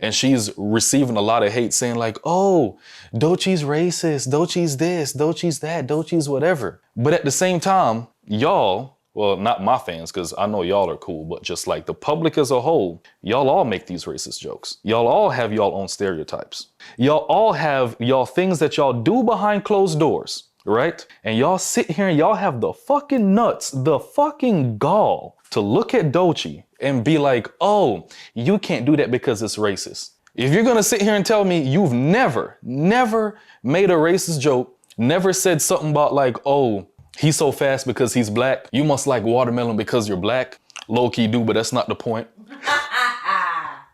And she's receiving a lot of hate saying like, oh, Doechii's racist, Doechii's this, Doechii's that, Doechii's whatever. But at the same time, y'all, well, not my fans, because I know y'all are cool, but just like the public as a whole, y'all all make these racist jokes. Y'all all have y'all own stereotypes. Y'all all have y'all things that y'all do behind closed doors, right? And y'all sit here and y'all have the fucking nuts, the fucking gall to look at Doechii and be like, oh, you can't do that because it's racist. If you're gonna sit here and tell me you've never made a racist joke, never said something about like, oh, he's so fast because he's black, you must like watermelon because you're black. Low-key do, but that's not the point.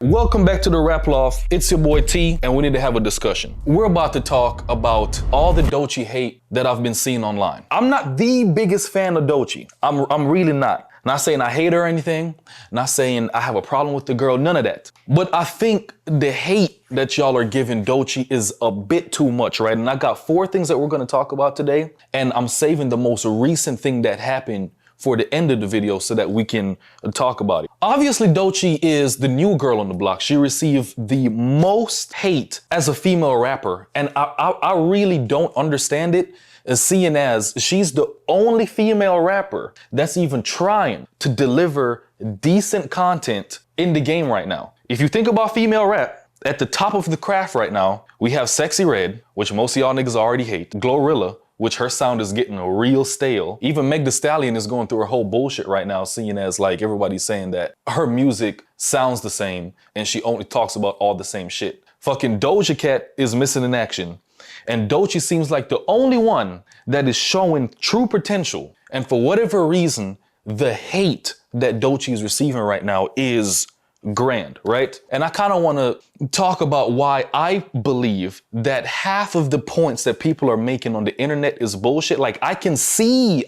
Welcome back to the Rap Loft. It's your boy T, and we need to have a discussion. We're about to talk about all the Doechii hate that I've been seeing online. I'm not the biggest fan of Doechii. I'm really not. Not saying I hate her or anything, not saying I have a problem with the girl, none of that. But I think the hate that y'all are giving Doechii is a bit too much, right? And I got 4 things that we're gonna talk about today, and I'm saving the most recent thing that happened for the end of the video so that we can talk about it. Obviously, Doechii is the new girl on the block. She received the most hate as a female rapper, and I really don't understand it, seeing as she's the only female rapper that's even trying to deliver decent content in the game right now. If you think about female rap, at the top of the craft right now, we have Sexy Red, which most of y'all niggas already hate, Glorilla, which her sound is getting real stale. Even Meg Thee Stallion is going through her whole bullshit right now, seeing as like everybody's saying that her music sounds the same and she only talks about all the same shit. Fucking Doja Cat is missing in action. And Doechii seems like the only one that is showing true potential. And for whatever reason, the hate that Doechii is receiving right now is grand, right? And I kind of want to talk about why I believe that half of the points that people are making on the internet is bullshit. Like I see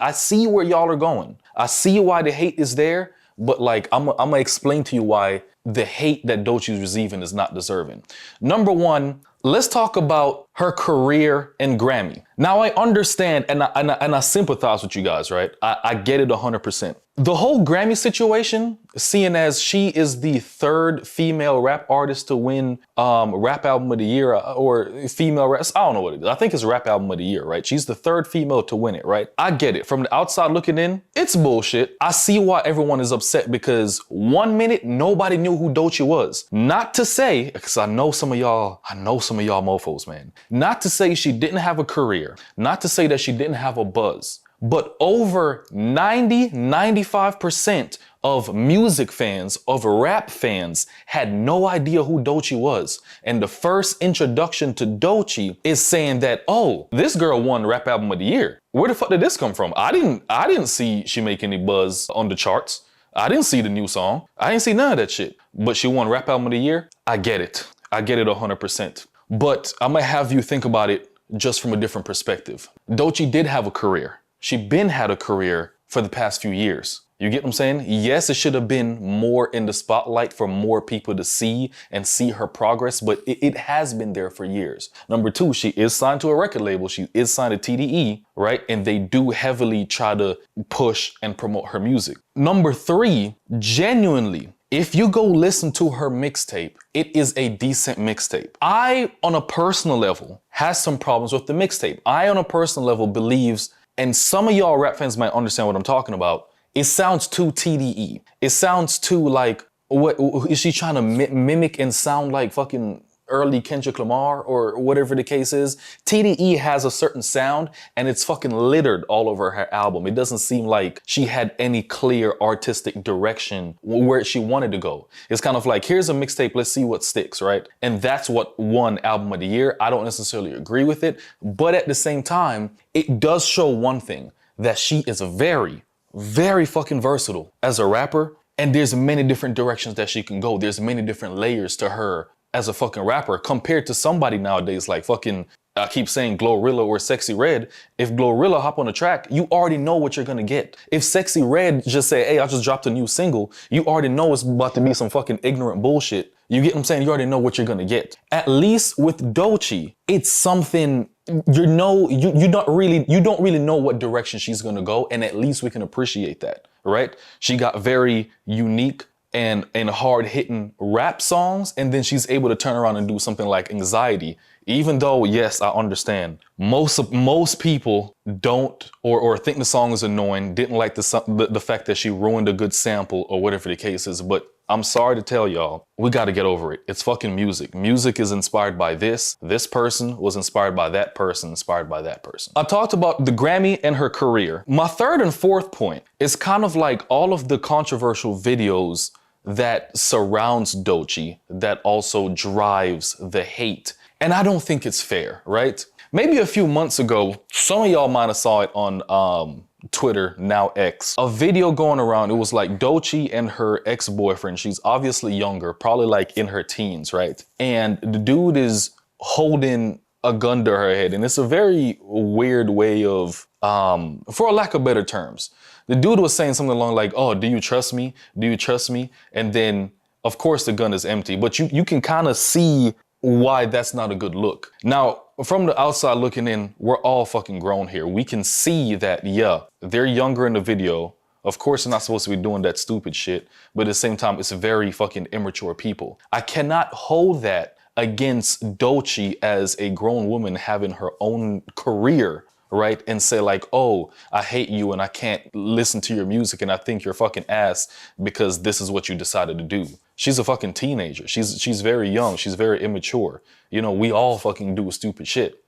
where y'all are going. I see why the hate is there, but like I'm gonna explain to you why the hate that Doechii is receiving is not deserving. Number one, let's talk about her career and Grammy. Now I understand and I sympathize with you guys, right? I get it 100%. The whole Grammy situation, seeing as she is the 3rd female rap artist to win Rap Album of the Year or female rap, I don't know what it is. I think it's Rap Album of the Year, right? She's the 3rd female to win it, right? I get it. From the outside looking in, it's bullshit. I see why everyone is upset because 1 minute, nobody knew who Doechii was. Not to say, because I know some of y'all mofos, man. Not to say she didn't have a career. Not to say that she didn't have a buzz. But over 95% of music fans, of rap fans, had no idea who Doechii was. And the first introduction to Doechii is saying that, oh, this girl won Rap Album of the Year. Where the fuck did this come from? I didn't see she make any buzz on the charts. I didn't see the new song. I didn't see none of that shit. But she won Rap Album of the Year. I get it. I get it 100%. But I'm gonna have you think about it just from a different perspective. Doechii did have a career. She been had a career for the past few years. You get what I'm saying? Yes, it should have been more in the spotlight for more people to see and see her progress, but it has been there for years. Number 2, she is signed to a record label. She is signed to TDE, right? And they do heavily try to push and promote her music. Number 3, genuinely, if you go listen to her mixtape, it is a decent mixtape. I, on a personal level, has some problems with the mixtape. I, on a personal level, believes, and some of y'all rap fans might understand what I'm talking about, it sounds too TDE. It sounds too like, what is she trying to mimic and sound like fucking early Kendrick Lamar or whatever the case is? TDE has a certain sound and it's fucking littered all over her album. It doesn't seem like she had any clear artistic direction where she wanted to go. It's kind of like, here's a mixtape, let's see what sticks, right? And that's what won Album of the Year. I don't necessarily agree with it, but at the same time, it does show one thing, that she is very fucking versatile as a rapper, and there's many different directions that she can go. There's many different layers to her as a fucking rapper compared to somebody nowadays like fucking, I keep saying Glorilla or Sexy Red. If Glorilla hop on a track, you already know what you're gonna get. If Sexy Red just say, hey, I just dropped a new single, you already know it's about to be some fucking ignorant bullshit. You get what I'm saying? You already know what you're gonna get. At least with Doechii, it's something, you don't really know what direction she's gonna go, and at least we can appreciate that, right? She got very unique and hard-hitting rap songs, and then she's able to turn around and do something like Anxiety. Even though, yes, I understand, most people don't or think the song is annoying, didn't like the fact that she ruined a good sample or whatever the case is, but I'm sorry to tell y'all, we gotta get over it. It's fucking music. Music is inspired by this. This person was inspired by that person, inspired by that person. I talked about the Grammy and her career. My third and fourth point is kind of like all of the controversial videos that surrounds Doechii that also drives the hate. And I don't think it's fair, right? Maybe a few months ago, some of y'all might have saw it on Twitter, now X, a video going around. It was like Doechii and her ex-boyfriend. She's obviously younger, probably like in her teens, right? And the dude is holding a gun to her head. And it's a very weird way of, for a lack of better terms, the dude was saying something along like, oh, do you trust me? Do you trust me? And then, of course, the gun is empty. But you can kind of see why that's not a good look. Now, from the outside looking in, we're all fucking grown here. We can see that, yeah, they're younger in the video. Of course, they're not supposed to be doing that stupid shit, but at the same time, it's very fucking immature people. I cannot hold that against Doechii as a grown woman having her own career, right? And say like, oh, I hate you and I can't listen to your music and I think you're fucking ass because this is what you decided to do. She's a fucking teenager. She's very young. She's very immature. You know, we all fucking do stupid shit.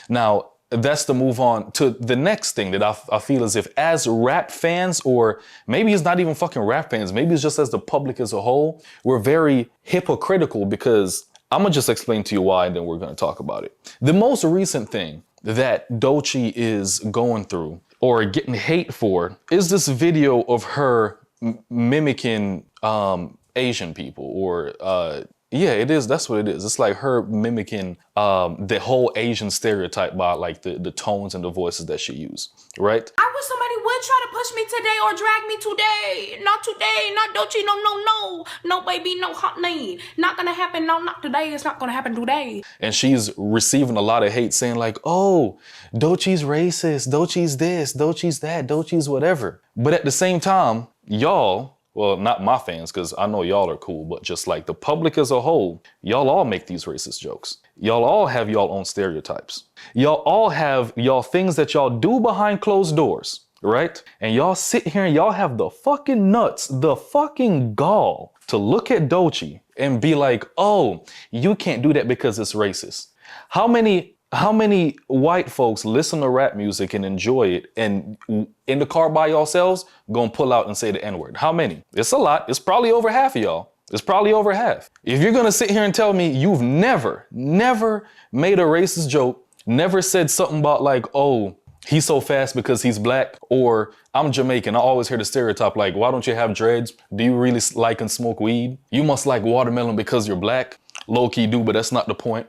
Now, that's to move on to the next thing that I feel as if as rap fans, or maybe it's not even fucking rap fans, maybe it's just as the public as a whole, we're very hypocritical because I'm gonna just explain to you why and then we're gonna talk about it. The most recent thing that Doechii is going through or getting hate for is this video of her mimicking Asian people, or yeah, it is. That's what it is. It's like her mimicking the whole Asian stereotype by like the tones and the voices that she used, right? I wish somebody would try to push me today or drag me today. Not today, not Doechii, no. No, baby, no honey. Not gonna happen, no, not today. It's not gonna happen today. And she's receiving a lot of hate saying like, oh, Doechii's racist, Doechii's this, Doechii's that, Doechii's whatever. But at the same time, y'all, well, not my fans, because I know y'all are cool, but just like the public as a whole, y'all all make these racist jokes. Y'all all have y'all own stereotypes. Y'all all have y'all things that y'all do behind closed doors, right? And y'all sit here and y'all have the fucking nuts, the fucking gall to look at Doechii and be like, oh, you can't do that because it's racist. How many white folks listen to rap music and enjoy it and in the car by yourselves gonna pull out and say the N-word? How many? It's a lot. It's probably over half of y'all. It's probably over half. If you're gonna sit here and tell me you've never made a racist joke, never said something about like, oh, he's so fast because he's black, or I'm Jamaican, I always hear the stereotype like, why don't you have dreads? Do you really like and smoke weed? You must like watermelon because you're black. Low-key do, but that's not the point.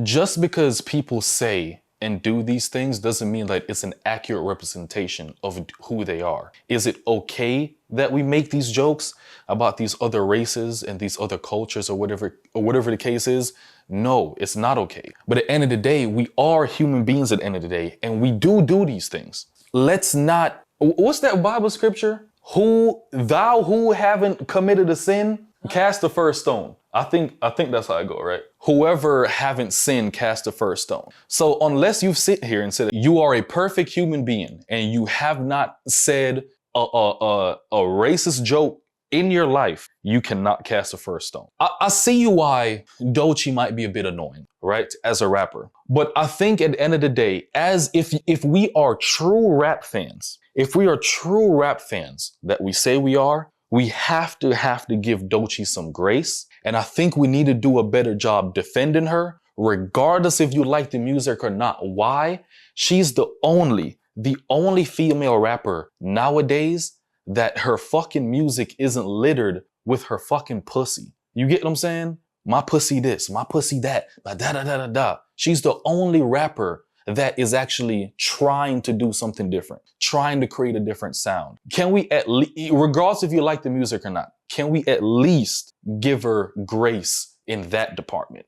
Just because people say and do these things doesn't mean that it's an accurate representation of who they are. Is it okay that we make these jokes about these other races and these other cultures or whatever the case is? No, it's not okay. But at the end of the day, we are human beings at the end of the day, and we do these things. Let's not, what's that Bible scripture? Thou who haven't committed a sin, cast the first stone. I think that's how I go, right? Whoever haven't sinned, cast the first stone. So unless you sit here and say that you are a perfect human being and you have not said a racist joke in your life, you cannot cast the first stone. I see you why Doechii might be a bit annoying, right? As a rapper. But I think at the end of the day, as if we are true rap fans, that we say we are, we have to give Doechii some grace. And I think we need to do a better job defending her, regardless if you like the music or not. Why? She's the only female rapper nowadays that her fucking music isn't littered with her fucking pussy. You get what I'm saying? My pussy this, my pussy that, da. She's the only rapper that is actually trying to do something different, trying to create a different sound. Can we at least, regardless if you like the music or not, can we at least give her grace in that department?